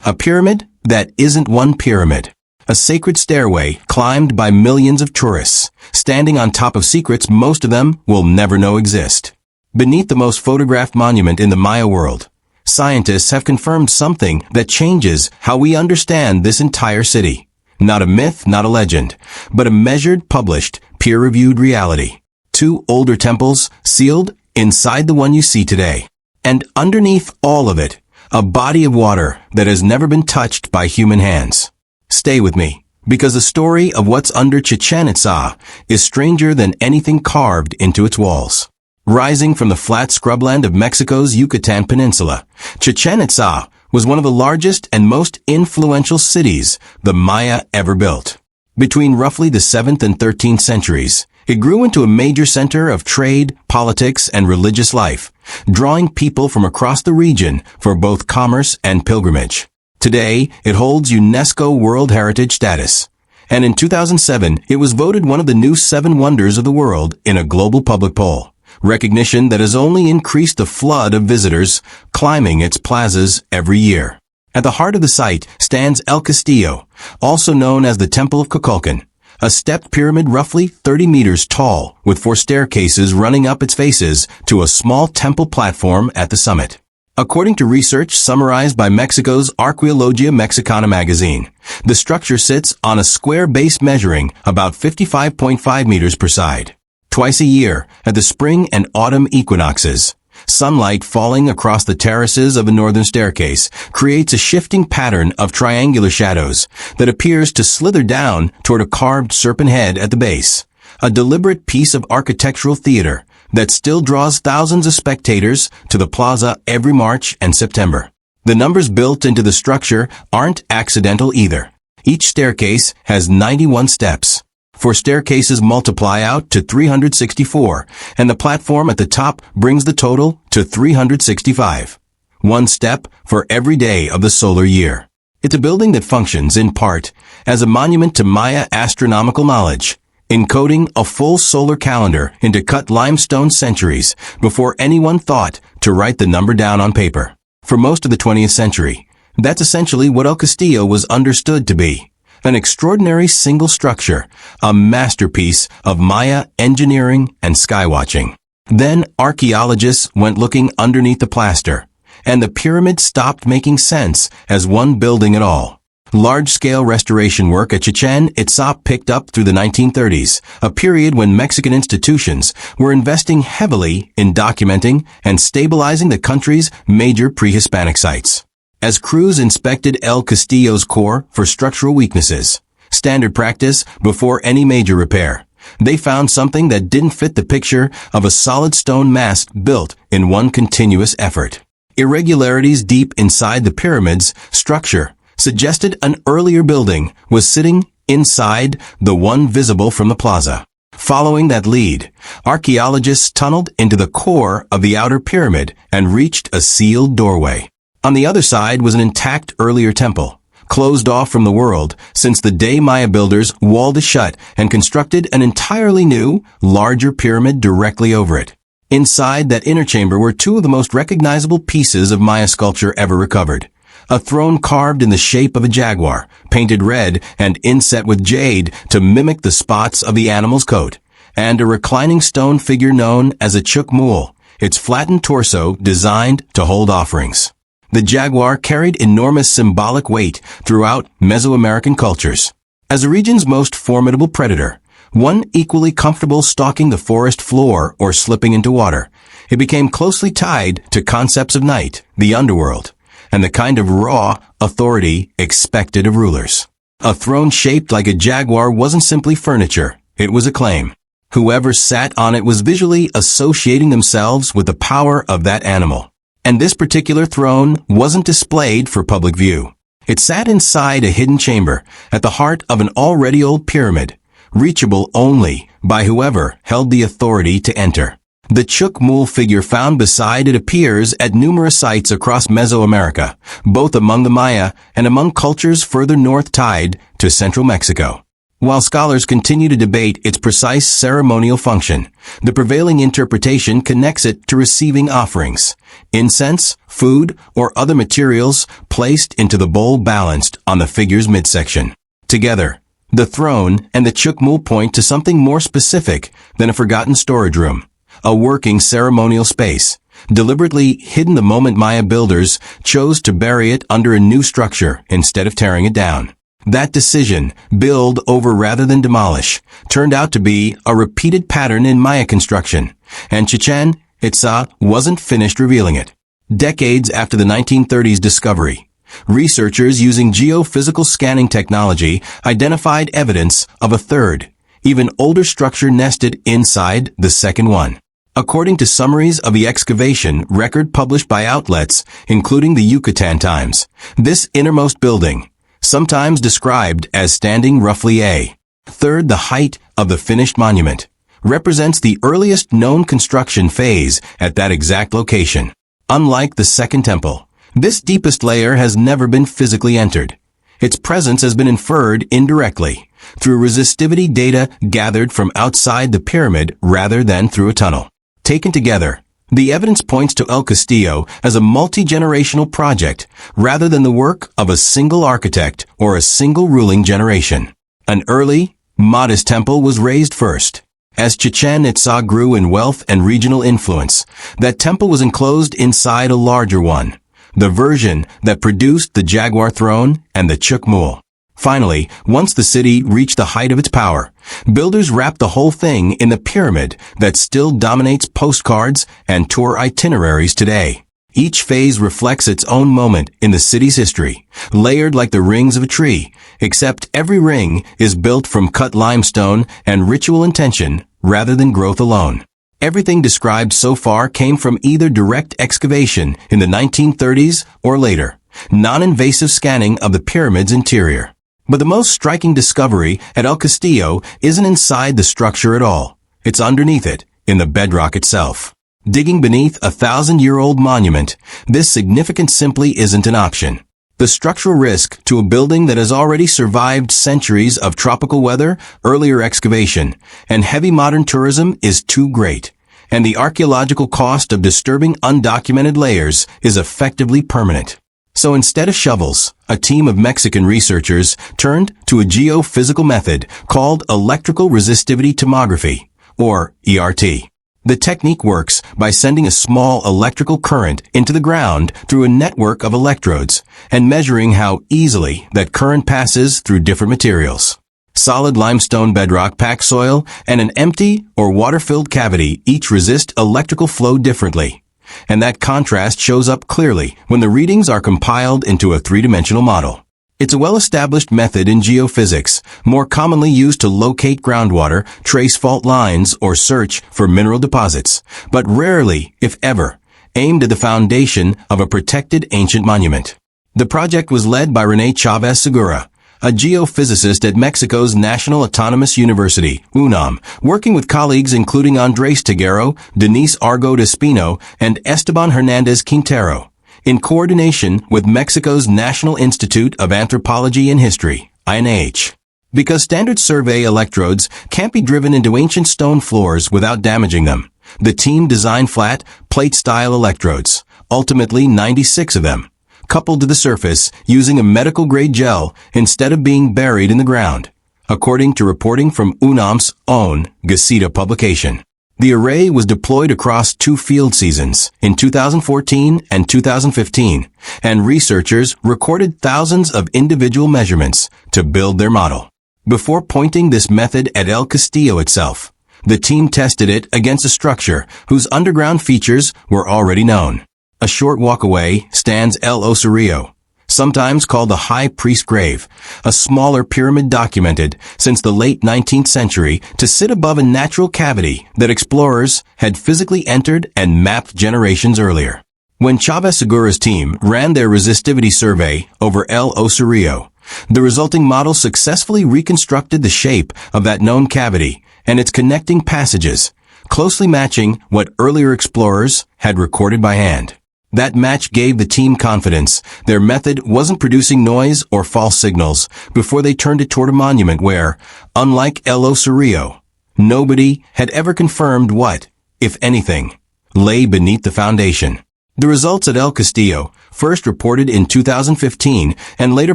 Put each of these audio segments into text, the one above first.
A pyramid that isn't one pyramid. A sacred stairway climbed by millions of tourists, standing on top of secrets most of them will never know exist. Beneath the most photographed monument in the Maya world, scientists have confirmed something that changes how we understand this entire city. Not a myth, not a legend, but a measured, published, peer-reviewed reality. 2 older temples sealed inside the one you see today. And underneath all of it, a body of water that has never been touched by human hands. Stay with me, because the story of what's under Chichen Itza is stranger than anything carved into its walls. Rising from the flat scrubland of Mexico's Yucatan Peninsula, Chichen Itza was one of the largest and most influential cities the Maya ever built. Between roughly the 7th and 13th centuries, it grew into a major center of trade, politics, and religious life, drawing people from across the region for both commerce and pilgrimage. Today, it holds UNESCO World Heritage status. And in 2007, it was voted one of the new 7 wonders of the world in a global public poll. Recognition that has only increased the flood of visitors climbing its plazas every year. At the heart of the site stands El Castillo, also known as the Temple of Kukulcan, a stepped pyramid roughly 30 meters tall with 4 staircases running up its faces to a small temple platform at the summit. According to research summarized by Mexico's Arqueología Mexicana magazine, the structure sits on a square base measuring about 55.5 meters per side. Twice a year, at the spring and autumn equinoxes, sunlight falling across the terraces of a northern staircase creates a shifting pattern of triangular shadows that appears to slither down toward a carved serpent head at the base, a deliberate piece of architectural theater that still draws thousands of spectators to the plaza every March and September. The numbers built into the structure aren't accidental either. Each staircase has 91 steps. 4 staircases multiply out to 364, and the platform at the top brings the total to 365. 1 step for every day of the solar year. It's a building that functions, in part, as a monument to Maya astronomical knowledge, encoding a full solar calendar into cut limestone centuries before anyone thought to write the number down on paper. For most of the 20th century, that's essentially what El Castillo was understood to be. An extraordinary single structure, a masterpiece of Maya engineering and skywatching. Then archaeologists went looking underneath the plaster, and the pyramid stopped making sense as one building at all. Large-scale restoration work at Chichen Itza picked up through the 1930s, a period when Mexican institutions were investing heavily in documenting and stabilizing the country's major pre-Hispanic sites. As crews inspected El Castillo's core for structural weaknesses, standard practice before any major repair, they found something that didn't fit the picture of a solid stone mass built in one continuous effort. Irregularities deep inside the pyramid's structure suggested an earlier building was sitting inside the one visible from the plaza. Following that lead, archaeologists tunneled into the core of the outer pyramid and reached a sealed doorway. On the other side was an intact earlier temple, closed off from the world since the day Maya builders walled it shut and constructed an entirely new, larger pyramid directly over it. Inside that inner chamber were 2 of the most recognizable pieces of Maya sculpture ever recovered. A throne carved in the shape of a jaguar, painted red and inset with jade to mimic the spots of the animal's coat, and a reclining stone figure known as a chuk mul, its flattened torso designed to hold offerings. The jaguar carried enormous symbolic weight throughout Mesoamerican cultures. As a region's most formidable predator, one equally comfortable stalking the forest floor or slipping into water, it became closely tied to concepts of night, the underworld, and the kind of raw authority expected of rulers. A throne shaped like a jaguar wasn't simply furniture, it was a claim. Whoever sat on it was visually associating themselves with the power of that animal. And this particular throne wasn't displayed for public view. It sat inside a hidden chamber at the heart of an already old pyramid, reachable only by whoever held the authority to enter. The chuk mul figure found beside it appears at numerous sites across Mesoamerica, both among the Maya and among cultures further north tied to central Mexico. While scholars continue to debate its precise ceremonial function, the prevailing interpretation connects it to receiving offerings, incense, food, or other materials placed into the bowl balanced on the figure's midsection. Together, the throne and the chukmul point to something more specific than a forgotten storage room, a working ceremonial space, deliberately hidden the moment Maya builders chose to bury it under a new structure instead of tearing it down. That decision, build over rather than demolish, turned out to be a repeated pattern in Maya construction, and Chichen, Itza, wasn't finished revealing it. Decades after the 1930s discovery, researchers using geophysical scanning technology identified evidence of a third, even older structure nested inside the second one. According to summaries of the excavation record published by outlets, including the Yucatan Times, this innermost building, sometimes described as standing roughly a third the height of the finished monument, represents the earliest known construction phase at that exact location. Unlike the Second Temple, this deepest layer has never been physically entered. Its presence has been inferred indirectly, through resistivity data gathered from outside the pyramid rather than through a tunnel. Taken together, the evidence points to El Castillo as a multi-generational project rather than the work of a single architect or a single ruling generation. An early, modest temple was raised first. As Chichen Itza grew in wealth and regional influence, that temple was enclosed inside a larger one, the version that produced the jaguar throne and the chukmul. Finally, once the city reached the height of its power, builders wrapped the whole thing in the pyramid that still dominates postcards and tour itineraries today. Each phase reflects its own moment in the city's history, layered like the rings of a tree, except every ring is built from cut limestone and ritual intention rather than growth alone. Everything described so far came from either direct excavation in the 1930s or later, non-invasive scanning of the pyramid's interior. But the most striking discovery at El Castillo isn't inside the structure at all. It's underneath it, in the bedrock itself. Digging beneath a 1,000-year-old monument, this significance simply isn't an option. The structural risk to a building that has already survived centuries of tropical weather, earlier excavation, and heavy modern tourism is too great, and the archaeological cost of disturbing undocumented layers is effectively permanent. So instead of shovels, a team of Mexican researchers turned to a geophysical method called electrical resistivity tomography, or ERT. The technique works by sending a small electrical current into the ground through a network of electrodes and measuring how easily that current passes through different materials. Solid limestone bedrock packed soil and an empty or water-filled cavity each resist electrical flow differently. And that contrast shows up clearly when the readings are compiled into a three-dimensional model. It's a well-established method in geophysics, more commonly used to locate groundwater, trace fault lines, or search for mineral deposits, but rarely, if ever, aimed at the foundation of a protected ancient monument. The project was led by René Chavez Segura, a geophysicist at Mexico's National Autonomous University, UNAM, working with colleagues including Andrés Teguero, Denise Argo de Espino, and Esteban Hernández Quintero, in coordination with Mexico's National Institute of Anthropology and History, INAH. Because standard survey electrodes can't be driven into ancient stone floors without damaging them, the team designed flat, plate-style electrodes, ultimately 96 of them, coupled to the surface using a medical-grade gel instead of being buried in the ground, according to reporting from UNAM's own Gaceta publication. The array was deployed across 2 field seasons, in 2014 and 2015, and researchers recorded thousands of individual measurements to build their model. Before pointing this method at El Castillo itself, the team tested it against a structure whose underground features were already known. A short walk away stands El Osario, sometimes called the High Priest Grave, a smaller pyramid documented since the late 19th century to sit above a natural cavity that explorers had physically entered and mapped generations earlier. When Chavez Segura's team ran their resistivity survey over El Osario, the resulting model successfully reconstructed the shape of that known cavity and its connecting passages, closely matching what earlier explorers had recorded by hand. That match gave the team confidence. Their method wasn't producing noise or false signals before they turned it toward a monument where, unlike El Osario, nobody had ever confirmed what, if anything, lay beneath the foundation. The results at El Castillo, first reported in 2015 and later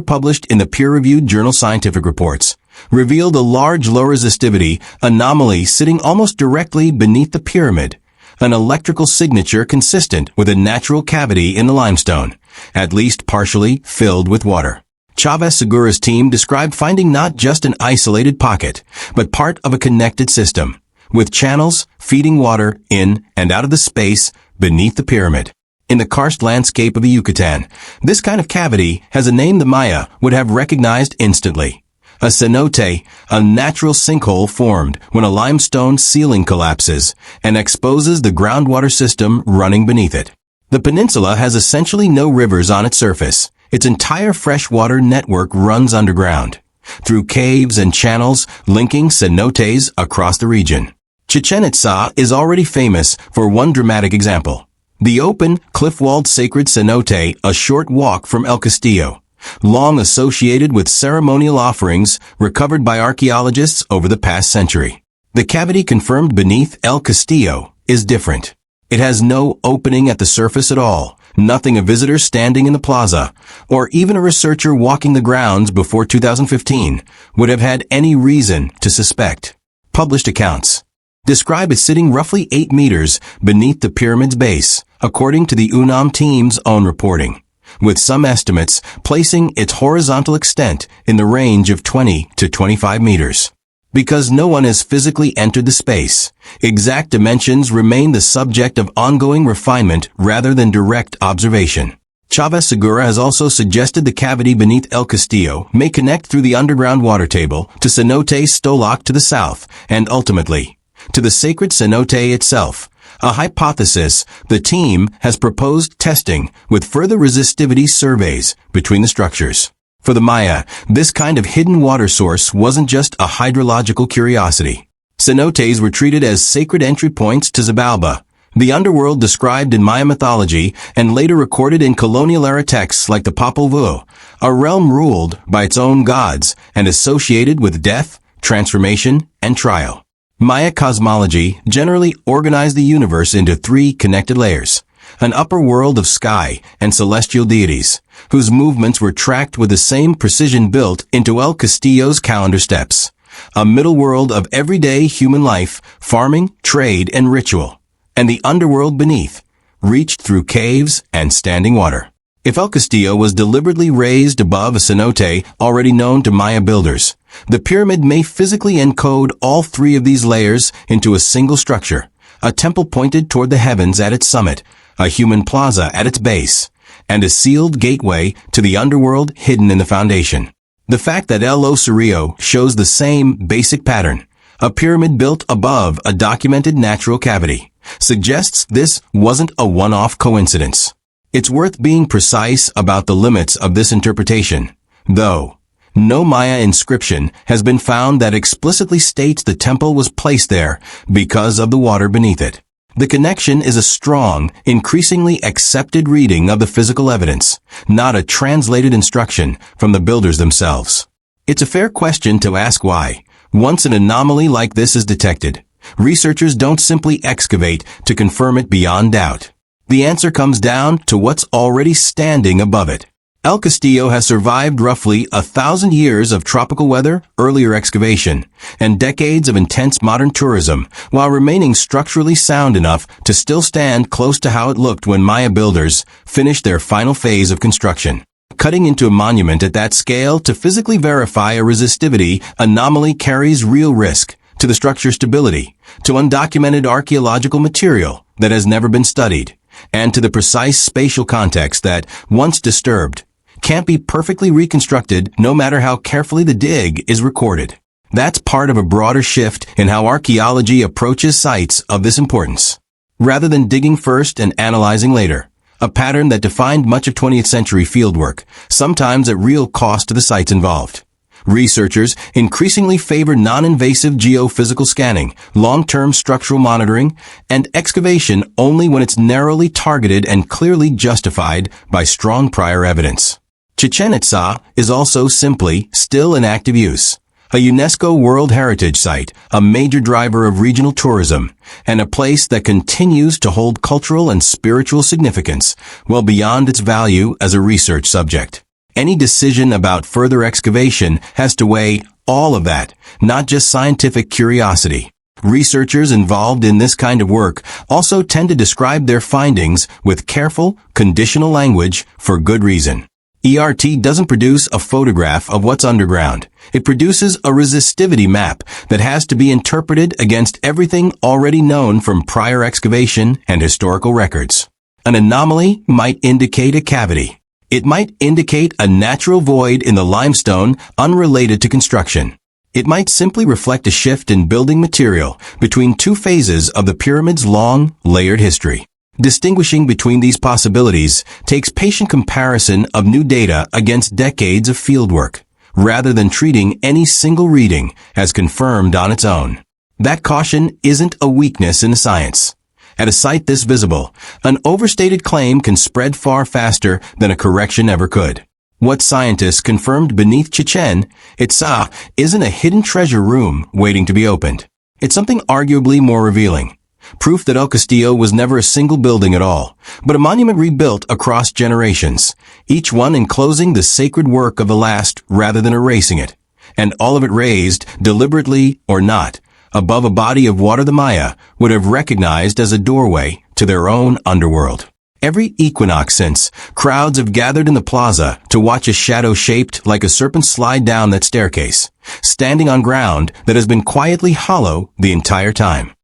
published in the peer-reviewed journal Scientific Reports, revealed a large low resistivity anomaly sitting almost directly beneath the pyramid, an electrical signature consistent with a natural cavity in the limestone, at least partially filled with water. Chavez Segura's team described finding not just an isolated pocket, but part of a connected system, with channels feeding water in and out of the space beneath the pyramid. In the karst landscape of the Yucatan, this kind of cavity has a name the Maya would have recognized instantly. A cenote, a natural sinkhole formed when a limestone ceiling collapses and exposes the groundwater system running beneath it. The peninsula has essentially no rivers on its surface. Its entire freshwater network runs underground, through caves and channels linking cenotes across the region. Chichen Itza is already famous for one dramatic example. The open, cliff-walled sacred cenote, a short walk from El Castillo, long associated with ceremonial offerings recovered by archaeologists over the past century. The cavity confirmed beneath El Castillo is different. It has no opening at the surface at all, nothing a visitor standing in the plaza, or even a researcher walking the grounds before 2015 would have had any reason to suspect. Published accounts describe it sitting roughly 8 meters beneath the pyramid's base, according to the UNAM team's own reporting, with some estimates placing its horizontal extent in the range of 20 to 25 meters. Because no one has physically entered the space, exact dimensions remain the subject of ongoing refinement rather than direct observation. Chavez Segura has also suggested the cavity beneath El Castillo may connect through the underground water table to Cenote Stolac to the south, and ultimately, to the sacred cenote itself, a hypothesis the team has proposed testing with further resistivity surveys between the structures. For the Maya, this kind of hidden water source wasn't just a hydrological curiosity. Cenotes were treated as sacred entry points to Xibalba, the underworld described in Maya mythology and later recorded in colonial-era texts like the Popol Vuh, a realm ruled by its own gods and associated with death, transformation, and trial. Maya cosmology generally organized the universe into 3 connected layers: an upper world of sky and celestial deities, whose movements were tracked with the same precision built into El Castillo's calendar steps, a middle world of everyday human life, farming, trade, and ritual, and the underworld beneath, reached through caves and standing water. If El Castillo was deliberately raised above a cenote already known to Maya builders, the pyramid may physically encode all 3 of these layers into a single structure, a temple pointed toward the heavens at its summit, a human plaza at its base, and a sealed gateway to the underworld hidden in the foundation. The fact that El Osario shows the same basic pattern, a pyramid built above a documented natural cavity, suggests this wasn't a one-off coincidence. It's worth being precise about the limits of this interpretation, though. No Maya inscription has been found that explicitly states the temple was placed there because of the water beneath it. The connection is a strong, increasingly accepted reading of the physical evidence, not a translated instruction from the builders themselves. It's a fair question to ask why, once an anomaly like this is detected, researchers don't simply excavate to confirm it beyond doubt. The answer comes down to what's already standing above it. El Castillo has survived roughly 1,000 years of tropical weather, earlier excavation, and decades of intense modern tourism, while remaining structurally sound enough to still stand close to how it looked when Maya builders finished their final phase of construction. Cutting into a monument at that scale to physically verify a resistivity anomaly carries real risk to the structure's stability, to undocumented archaeological material that has never been studied, and to the precise spatial context that, once disturbed, can't be perfectly reconstructed no matter how carefully the dig is recorded. That's part of a broader shift in how archaeology approaches sites of this importance. Rather than digging first and analyzing later, a pattern that defined much of 20th century fieldwork, sometimes at real cost to the sites involved. Researchers increasingly favor non-invasive geophysical scanning, long-term structural monitoring, and excavation only when it's narrowly targeted and clearly justified by strong prior evidence. Chichen Itza is also simply still in active use. A UNESCO World Heritage Site, a major driver of regional tourism, and a place that continues to hold cultural and spiritual significance well beyond its value as a research subject. Any decision about further excavation has to weigh all of that, not just scientific curiosity. Researchers involved in this kind of work also tend to describe their findings with careful, conditional language for good reason. ERT doesn't produce a photograph of what's underground. It produces a resistivity map that has to be interpreted against everything already known from prior excavation and historical records. An anomaly might indicate a cavity. It might indicate a natural void in the limestone unrelated to construction. It might simply reflect a shift in building material between two phases of the pyramid's long, layered history. Distinguishing between these possibilities takes patient comparison of new data against decades of fieldwork, rather than treating any single reading as confirmed on its own. That caution isn't a weakness in the science. At a site this visible, an overstated claim can spread far faster than a correction ever could. What scientists confirmed beneath Chichen Itza isn't a hidden treasure room waiting to be opened. It's something arguably more revealing. Proof that El Castillo was never a single building at all, but a monument rebuilt across generations, each one enclosing the sacred work of the last rather than erasing it, and all of it raised, deliberately or not, above a body of water the Maya would have recognized as a doorway to their own underworld. Every equinox since, crowds have gathered in the plaza to watch a shadow shaped like a serpent slide down that staircase, standing on ground that has been quietly hollow the entire time.